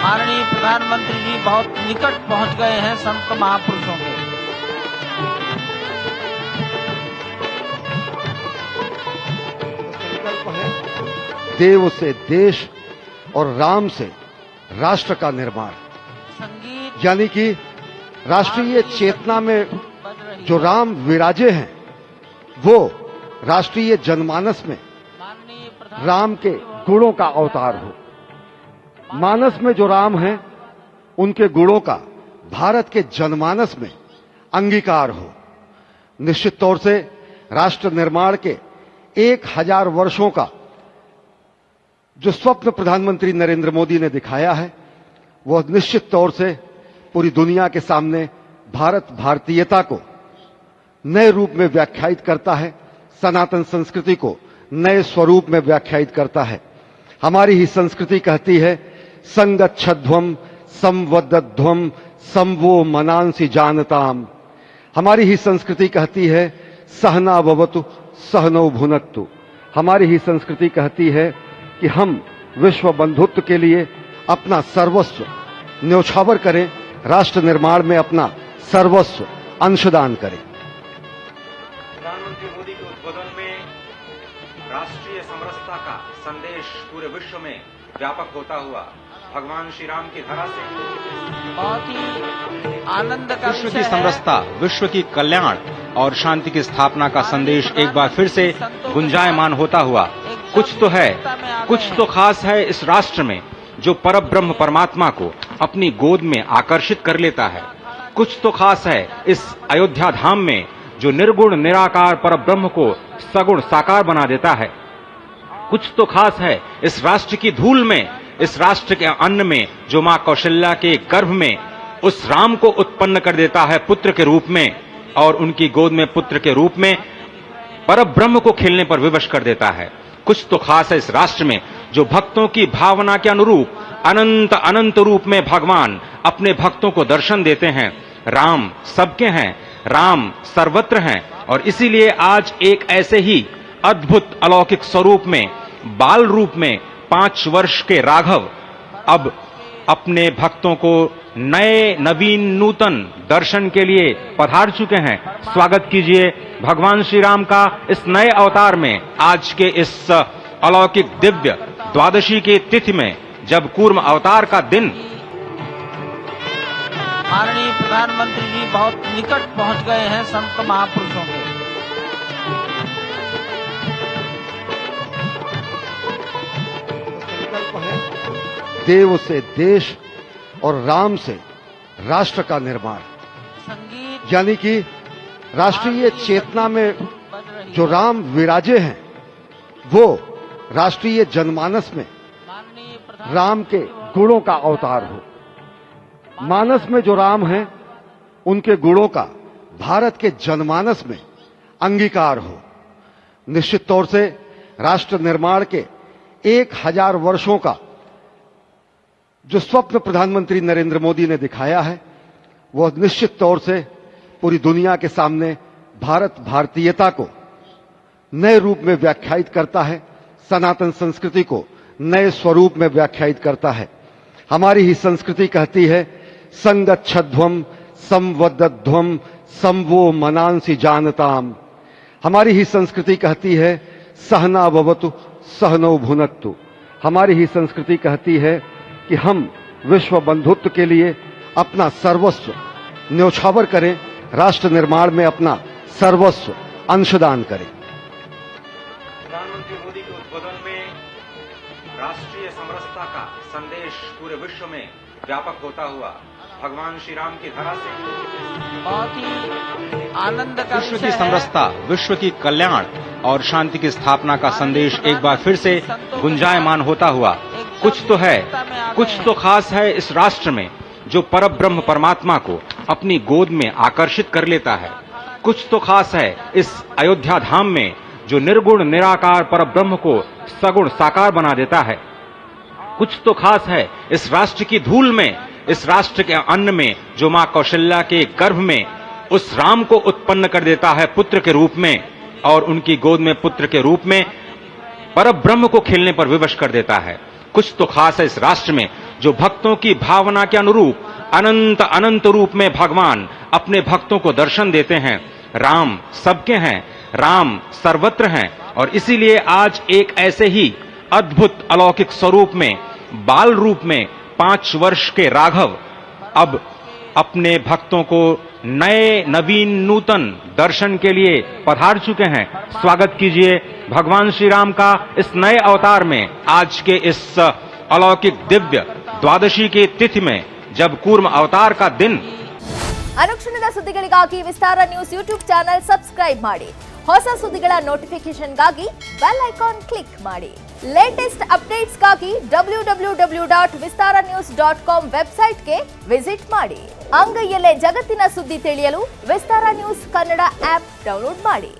माननीय प्रधानमंत्री जी बहुत निकट पहुंच गए हैं संत महापुरुषों के। संकल्प है देव से देश और राम से राष्ट्र का निर्माण, संगीत यानी कि राष्ट्रीय चेतना में जो राम विराजे हैं वो राष्ट्रीय जनमानस में राम के गुणों का अवतार हो। मानस में जो राम हैं उनके गुणों का भारत के जनमानस में अंगीकार हो। निश्चित तौर से राष्ट्र निर्माण के 1000 वर्षों का जो स्वप्न प्रधानमंत्री नरेंद्र मोदी ने दिखाया है वह निश्चित तौर से पूरी दुनिया के सामने भारत भारतीयता को नए रूप में व्याख्यायित करता है, सनातन संस्कृति को नए स्वरूप में व्याख्यायित करता है। हमारी ही संस्कृति कहती है संगच्छध्वम संवदध्वम संवो मनांसि जानताम। हमारी ही संस्कृति कहती है सहना भवतु सहनौ भुनक्तु। हमारी ही संस्कृति कहती है कि हम विश्व बंधुत्व के लिए अपना सर्वस्व न्यौछावर करें, राष्ट्र निर्माण में अपना सर्वस्व अंशदान करें। प्रधानमंत्री मोदी के उद्बोधन में राष्ट्रीय समरसता का संदेश पूरे विश्व में व्यापक होता हुआ भगवान श्री राम की धरा से बहुत ही आनंद का विश्व की समरसता, विश्व की कल्याण और शांति की स्थापना का संदेश एक बार फिर से गुंजायमान होता हुआ कुछ तो है, कुछ तो खास है इस राष्ट्र में जो परब्रह्म परमात्मा को अपनी गोद में आकर्षित कर लेता है। कुछ तो खास है इस अयोध्या धाम में जो निर्गुण निराकार परब्रह्म को सगुण साकार बना देता है। कुछ तो खास है इस राष्ट्र की धूल में, इस राष्ट्र के अन्न में जो मां कौशल्या के गर्भ में उस राम को उत्पन्न कर देता है पुत्र के रूप में, और उनकी गोद में पुत्र के रूप में परब्रह्म को खेलने पर विवश कर देता है। कुछ तो खास है इस राष्ट्र में जो भक्तों की भावना के अनुरूप अनंत अनंत रूप में भगवान अपने भक्तों को दर्शन देते हैं। राम सबके हैं, राम सर्वत्र हैं, और इसीलिए आज एक ऐसे ही अद्भुत अलौकिक स्वरूप में, बाल रूप में 5 वर्ष के राघव अब अपने भक्तों को नए नवीन नूतन दर्शन के लिए पधार चुके हैं। स्वागत कीजिए भगवान श्री राम का इस नए अवतार में, आज के इस अलौकिक दिव्य द्वादशी की तिथि में, जब कूर्म अवतार का दिन। माननीय प्रधानमंत्री जी बहुत निकट पहुंच गए हैं संत महापुरुषों के। संकल्प है देव से देश और राम से राष्ट्र का निर्माण, संगीत यानी कि राष्ट्रीय चेतना में जो राम विराजे हैं वो राष्ट्रीय जनमानस में राम के गुणों का अवतार हो। मानस में जो राम हैं उनके गुणों का भारत के जनमानस में अंगीकार हो। निश्चित तौर से राष्ट्र निर्माण के 1000 वर्षों का जो स्वप्न प्रधानमंत्री नरेंद्र मोदी ने दिखाया है वह निश्चित तौर से पूरी दुनिया के सामने भारत भारतीयता को नए रूप में व्याख्यायित करता है, सनातन संस्कृति को नए स्वरूप में व्याख्यायित करता है। हमारी ही संस्कृति कहती है संगच्छध्वम संवदध्वम संवो मनांसि जानताम। हमारी ही संस्कृति कहती है सहना भवतु सहनौ भुनक्तु। हमारी ही संस्कृति कहती है कि हम विश्व बंधुत्व के लिए अपना सर्वस्व न्यौछावर करें, राष्ट्र निर्माण में अपना सर्वस्व अंशदान करें। प्रधानमंत्री मोदी के उद्बोधन में राष्ट्रीय समरसता का संदेश पूरे विश्व में व्यापक होता हुआ भगवान श्री राम की धरा से बहुत ही आनंद का विश्व की समरसता, विश्व की कल्याण और शांति की स्थापना का संदेश एक बार फिर से गुंजायमान होता हुआ कुछ तो है, कुछ तो खास है इस राष्ट्र में जो परब्रह्म परमात्मा को अपनी गोद में आकर्षित कर लेता है। कुछ तो खास है इस अयोध्या धाम में जो निर्गुण निराकार परब्रह्म को सगुण साकार बना देता है। कुछ तो खास है इस राष्ट्र की धूल में, इस राष्ट्र के अन्न में जो मां कौशल्या के गर्भ में उस राम को उत्पन्न कर देता है पुत्र के रूप में, और उनकी गोद में पुत्र के रूप में परब्रह्म को खेलने पर विवश कर देता है। कुछ तो खास है इस राष्ट्र में जो भक्तों की भावना के अनुरूप अनंत अनंत रूप में भगवान अपने भक्तों को दर्शन देते हैं। राम सबके हैं, राम सर्वत्र हैं और इसीलिए आज एक ऐसे ही अद्भुत अलौकिक स्वरूप में, बाल रूप में 5 वर्ष के राघव अब अपने भक्तों को नए नवीन नूतन दर्शन के लिए पधार चुके हैं। स्वागत कीजिए भगवान श्री राम का इस नए अवतार में, आज के इस अलौकिक दिव्य द्वादशी की तिथि में, जब कूर्म अवतार का दिन। ಅನುಕ್ಷಣದ ಸುದ್ದಿಗಳಿಗಾಗಿ ವಿಸ್ತಾರ ನ್ಯೂಸ್ ಯೂಟ್ಯೂಬ್ ಚಾನೆಲ್ ಸಬ್ಸ್ಕ್ರೈಬ್ ಮಾಡಿ. ಹೊಸ ಸುದ್ದಿಗಳ ನೋಟಿಫಿಕೇಶನ್ಗಾಗಿ ಬೆಲ್ ಐಕಾನ್ ಕ್ಲಿಕ್ ಮಾಡಿ. ಲೇಟೆಸ್ಟ್ ಅಪ್ಡೇಟ್ಸ್ಗಾಗಿ www.vistaranews.com ವೆಬ್ಸೈಟ್ಗೆ ವಿಸಿಟ್ ಮಾಡಿ. ಅಂಗೈಯಲ್ಲೇ ಜಗತ್ತಿನ ಸುದ್ದಿ ತಿಳಿಯಲು ವಿಸ್ತಾರ ನ್ಯೂಸ್ ಕನ್ನಡ ಆಪ್ ಡೌನ್ಲೋಡ್ ಮಾಡಿ.